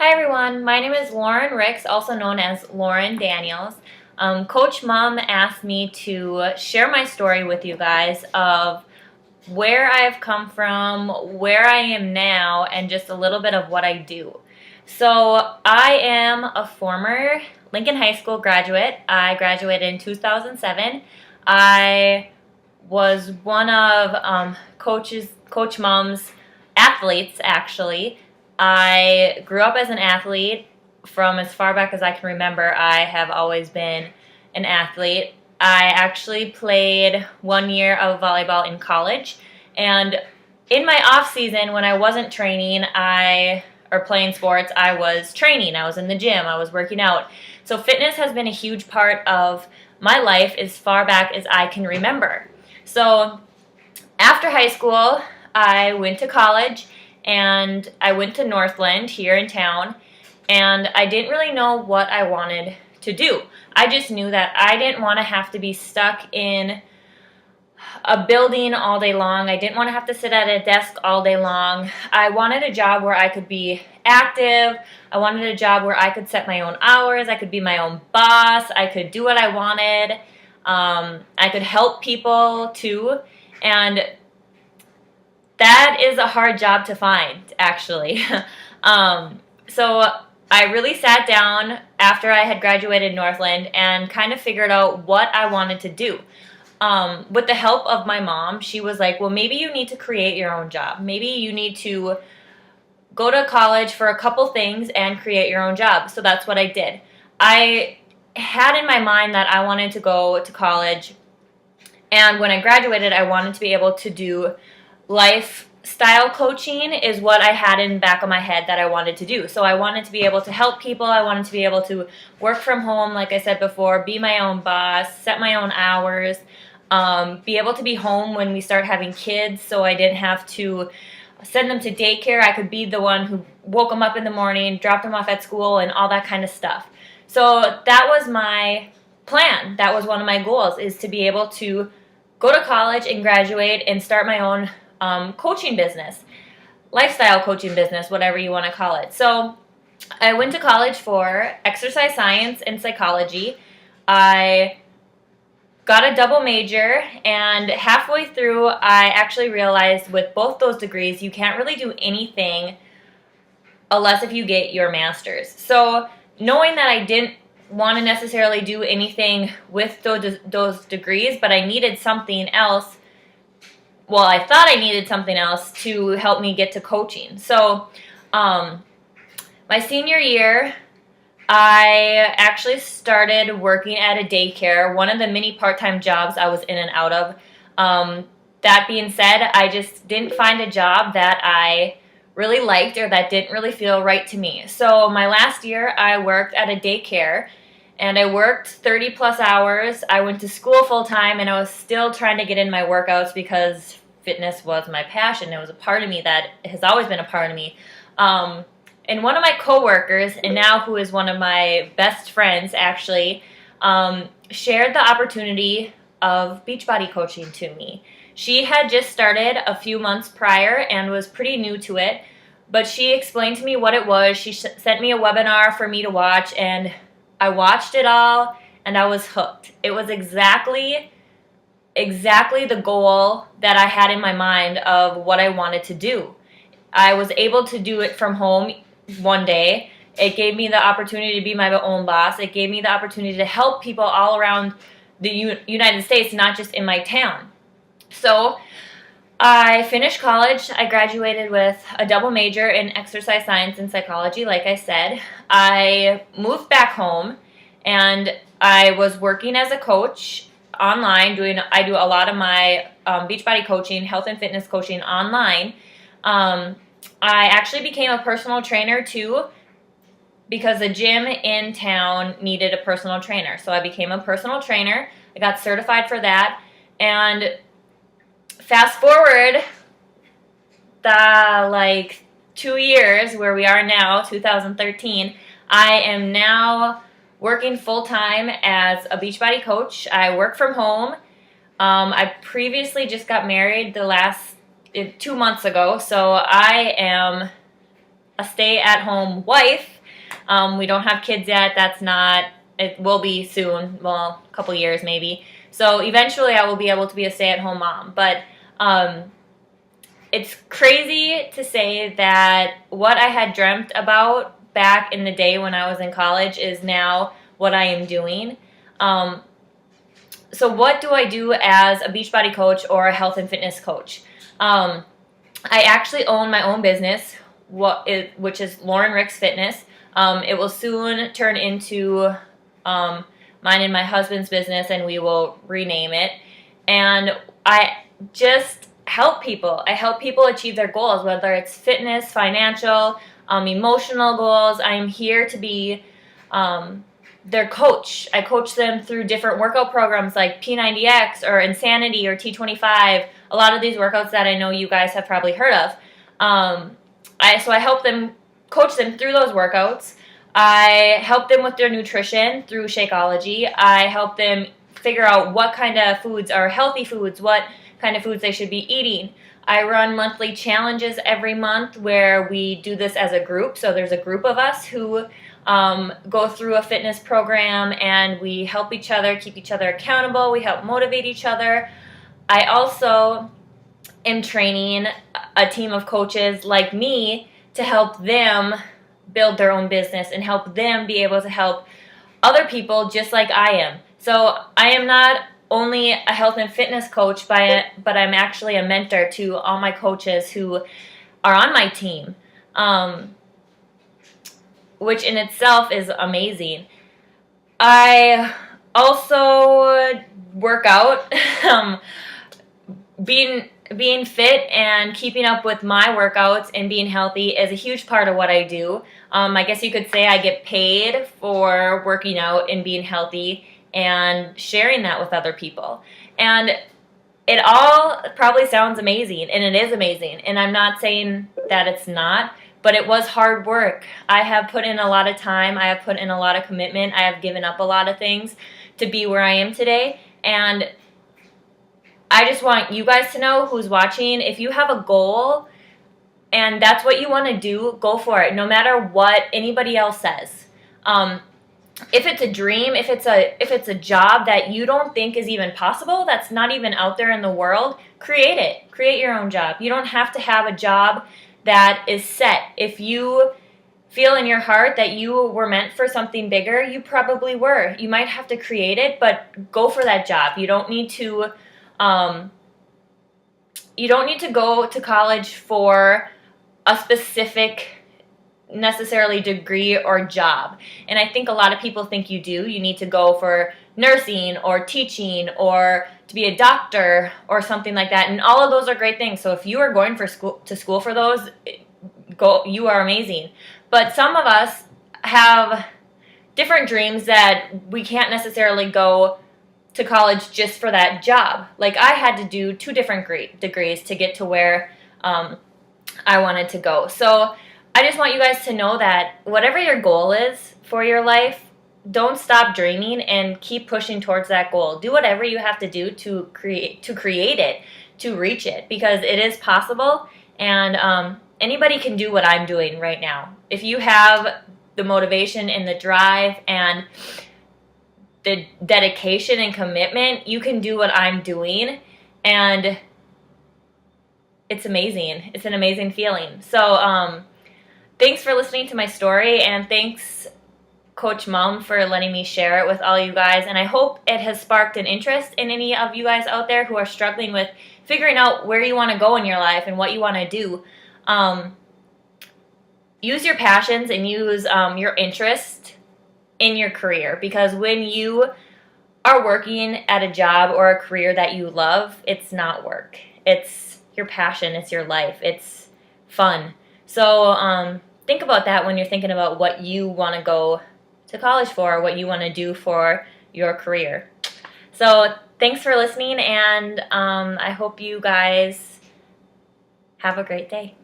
Hi everyone, my name is Lauren Ricks, also known as Lauren Daniels. Coach Mom asked me to share my story with you guys of where I've come from, where I am now, and just a little bit of what I do. So I am a former Lincoln High School graduate. I graduated in 2007. I was one of Coach Mom's athletes, actually. I grew up as an athlete from as far back as I can remember. I have always been an athlete. I actually played 1 year of volleyball in college, and in my off season when I wasn't training, or playing sports, I was training. I was in the gym. I was working out. So fitness has been a huge part of my life as far back as I can remember. So after high school, I went to college and I went to Northland here in town, and I didn't really know what I wanted to do. I just knew that I didn't want to have to be stuck in a building all day long. I didn't want to have to sit at a desk all day long. I wanted a job where I could be active. I wanted a job where I could set my own hours. I could be my own boss. I could do what I wanted. I could help people too. And that is a hard job to find, actually. So I really sat down after I had graduated Northland and kind of figured out what I wanted to do. With the help of my mom, she was like, well, maybe you need to create your own job. Maybe you need to go to college for a couple things and create your own job. So that's what I did. I had in my mind that I wanted to go to college, and when I graduated, I wanted to be able to do lifestyle coaching is what I had in the back of my head that I wanted to do. So I wanted to be able to help people. I wanted to be able to work from home, like I said before, be my own boss, set my own hours, be able to be home when we start having kids so I didn't have to send them to daycare. I could be the one who woke them up in the morning, dropped them off at school, and all that kind of stuff. So that was my plan. That was one of my goals, is to be able to go to college and graduate and start my own coaching business, lifestyle coaching business, whatever you want to call it. So I went to college for exercise science and psychology. I got a double major, and halfway through I actually realized with both those degrees you can't really do anything unless if you get your master's. So knowing that I didn't want to necessarily do anything with those degrees, but I needed something else. Well, I thought I needed something else to help me get to coaching. So my senior year, I actually started working at a daycare, one of the many part-time jobs I was in and out of. That being said, I just didn't find a job that I really liked or that didn't really feel right to me. So my last year, I worked at a daycare, and I worked 30 plus hours. I went to school full time, and I was still trying to get in my workouts because fitness was my passion. It was a part of me that has always been a part of me. And one of my coworkers, and now who is one of my best friends actually, shared the opportunity of Beachbody coaching to me. She had just started a few months prior and was pretty new to it, but she explained to me what it was. She sent me a webinar for me to watch, and I watched it all, and I was hooked. It was exactly the goal that I had in my mind of what I wanted to do. I was able to do it from home one day. It gave me the opportunity to be my own boss. It gave me the opportunity to help people all around the United States, not just in my town. So I finished college. I graduated with a double major in exercise science and psychology, like I said. I moved back home, and I was working as a coach online. I do a lot of my Beachbody coaching, health and fitness coaching online. I actually became a personal trainer too, because the gym in town needed a personal trainer. So I became a personal trainer. I got certified for that. And fast forward 2 years where we are now, 2013, I am now working full-time as a Beachbody coach. I work from home. I previously just got married 2 months ago, so I am a stay-at-home wife We don't have kids yet. It will be soon. Well, a couple years maybe. So eventually I will be able to be a stay-at-home mom. But it's crazy to say that what I had dreamt about back in the day when I was in college is now what I am doing. So what do I do as a Beachbody coach or a health and fitness coach? I actually own my own business, which is Lauren Ricks Fitness. It will soon turn into mine and my husband's business, and we will rename it. And I just help people. I help people achieve their goals, whether it's fitness, financial, emotional goals. I'm here to be their coach. I coach them through different workout programs like P90X or Insanity or T25. A lot of these workouts that I know you guys have probably heard of. So I help them, coach them through those workouts. I help them with their nutrition through Shakeology. I help them figure out what kind of foods are healthy foods, what kind of foods they should be eating. I run monthly challenges every month where we do this as a group. So there's a group of us who go through a fitness program, and we help each other, keep each other accountable. We help motivate each other. I also am training a team of coaches like me to help them build their own business and help them be able to help other people just like I am. So I am not only a health and fitness coach, but I'm actually a mentor to all my coaches who are on my team, which in itself is amazing. I also work out. Being fit and keeping up with my workouts and being healthy is a huge part of what I do. I guess you could say I get paid for working out and being healthy and sharing that with other people. And it all probably sounds amazing, and it is amazing. And I'm not saying that it's not, but it was hard work. I have put in a lot of time. I have put in a lot of commitment. I have given up a lot of things to be where I am today. And I just want you guys to know, who's watching, if you have a goal and that's what you want to do, go for it, no matter what anybody else says. If it's a dream, if it's a job that you don't think is even possible, that's not even out there in the world, create it. Create your own job. You don't have to have a job that is set. If you feel in your heart that you were meant for something bigger, you probably were. You might have to create it, but go for that job. You don't need to go to college for a specific necessarily degree or job. And I think a lot of people think you do. You need to go for nursing or teaching or to be a doctor or something like that. And all of those are great things. So if you are going to school for those, you are amazing. But some of us have different dreams that we can't necessarily go to college just for that job. Like I had to do 2 different degrees to get to where I wanted to go. So I just want you guys to know that whatever your goal is for your life, don't stop dreaming and keep pushing towards that goal. Do whatever you have to do to create it, to reach it, because it is possible. And anybody can do what I'm doing right now. If you have the motivation and the drive and the dedication and commitment, you can do what I'm doing, and it's amazing. It's an amazing feeling. So thanks for listening to my story, and thanks Coach Mom for letting me share it with all you guys. And I hope it has sparked an interest in any of you guys out there who are struggling with figuring out where you want to go in your life and what you want to do. Use your passions and use your interest in your career, because when you are working at a job or a career that you love, it's not work. It's your passion. It's your life. It's fun. So think about that when you're thinking about what you want to go to college for, what you want to do for your career. So thanks for listening, and I hope you guys have a great day.